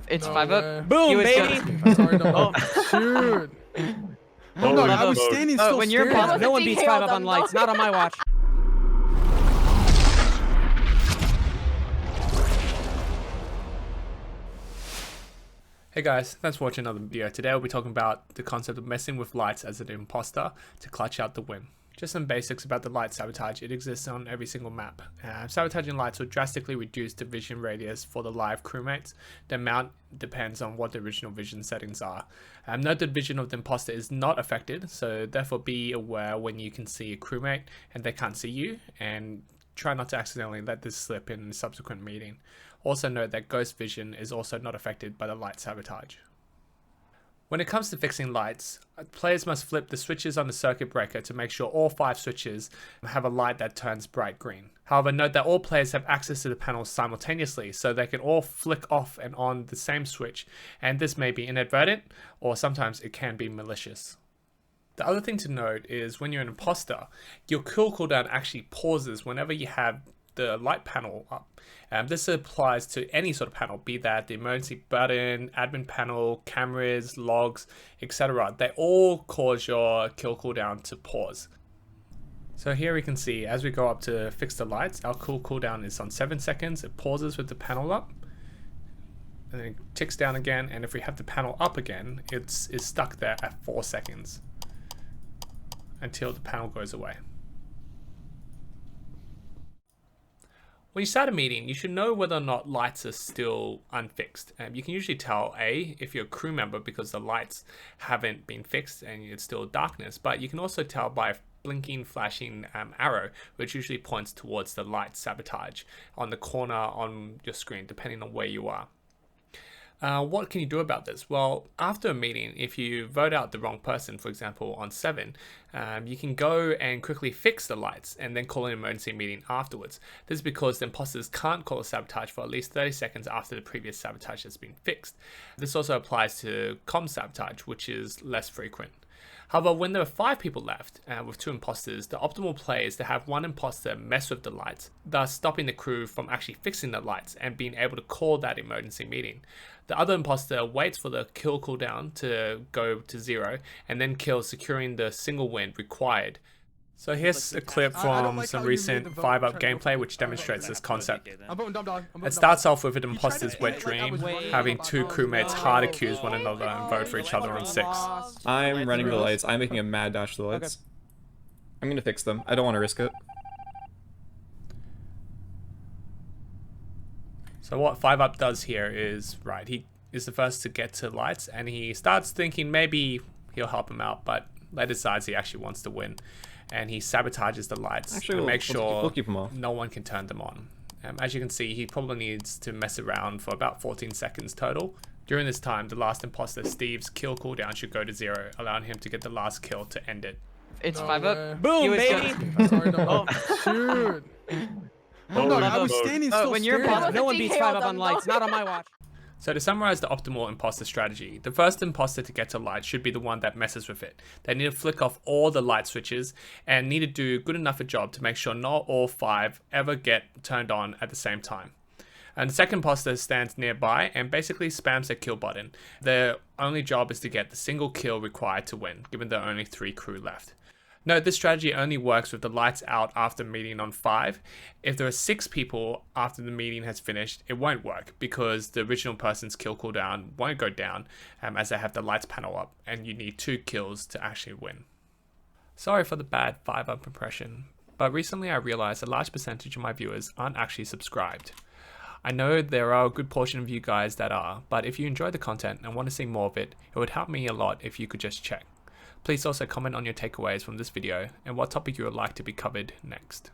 It's No 5 way. up. Boom, was baby. Sorry, no. Shoot. No, I was standing still when you're staring. imposter- No one beats 5 up on lights. Not on my watch. Hey guys, thanks for watching another video. Today we'll be talking about the concept of messing with lights as an imposter to clutch out the win. Just some basics about the light sabotage. It exists on every single map. Sabotaging lights will drastically reduce the vision radius for the live crewmates. The amount depends on what the original vision settings are. Note that vision of the imposter is not affected, so therefore be aware when you can see a crewmate and they can't see you, and try not to accidentally let this slip in a subsequent meeting. Also note that ghost vision is also not affected by the light sabotage. When it comes to fixing lights, players must flip the switches on the circuit breaker to make sure all 5 switches have a light that turns bright green. However, note that all players have access to the panels simultaneously, so they can all flick off and on the same switch, and this may be inadvertent, or sometimes it can be malicious. The other thing to note is when you're an imposter, your kill cooldown actually pauses whenever you have the light panel up. This applies to any sort of panel, be that the emergency button, admin panel, cameras, logs, etc. They all cause your kill cooldown to pause. So here we can see as we go up to fix the lights, our kill cooldown is on 7 seconds. It pauses with the panel up, and then it ticks down again. And if we have the panel up again, it's stuck there at 4 seconds until the panel goes away. When you start a meeting, you should know whether or not lights are still unfixed. You can usually tell if you're a crew member because the lights haven't been fixed and it's still darkness, but you can also tell by a blinking, flashing arrow, which usually points towards the light sabotage on the corner on your screen, depending on where you are. What can you do about this? Well, after a meeting, if you vote out the wrong person, for example, on 7, you can go and quickly fix the lights and then call an emergency meeting afterwards. This is because the imposters can't call a sabotage for at least 30 seconds after the previous sabotage has been fixed. This also applies to comm sabotage, which is less frequent. However, when there are 5 people left with 2 imposters, the optimal play is to have one imposter mess with the lights, thus stopping the crew from actually fixing the lights and being able to call that emergency meeting. The other imposter waits for the kill cooldown to go to 0 and then kills, securing the single win required. So here's a clip from some recent 5-up gameplay which demonstrates this concept. It starts off with an imposter's wet dream, having 2 crewmates hard accuse one another and vote for each other on 6. I'm running the lights. I'm making a mad dash to the lights. I'm gonna fix them. I don't want to risk it. So what 5-up does here is, right, he is the first to get to lights and he starts thinking maybe he'll help him out, but later decides he actually wants to win. And he sabotages the lights to make sure we'll keep them off. No one can turn them on. As you can see, he probably needs to mess around for about 14 seconds total. During this time, the last imposter, Steve's kill cooldown should go to 0, allowing him to get the last kill to end it. It's 5 up. Boom, baby. Sorry, no. Shoot. No, I was standing still when you're staring. No one beats 5 up on lights. Not on my watch. So to summarize the optimal imposter strategy, the first imposter to get to light should be the one that messes with it. They need to flick off all the light switches and need to do good enough a job to make sure not all 5 ever get turned on at the same time. And the second imposter stands nearby and basically spams their kill button. Their only job is to get the single kill required to win, given there are only 3 crew left. Note, this strategy only works with the lights out after meeting on 5. If there are 6 people after the meeting has finished, it won't work because the original person's kill cooldown won't go down as they have the lights panel up, and you need 2 kills to actually win. Sorry for the bad 5-up impression, but recently I realized a large percentage of my viewers aren't actually subscribed. I know there are a good portion of you guys that are, but if you enjoy the content and want to see more of it, it would help me a lot if you could just check. Please also comment on your takeaways from this video and what topic you would like to be covered next.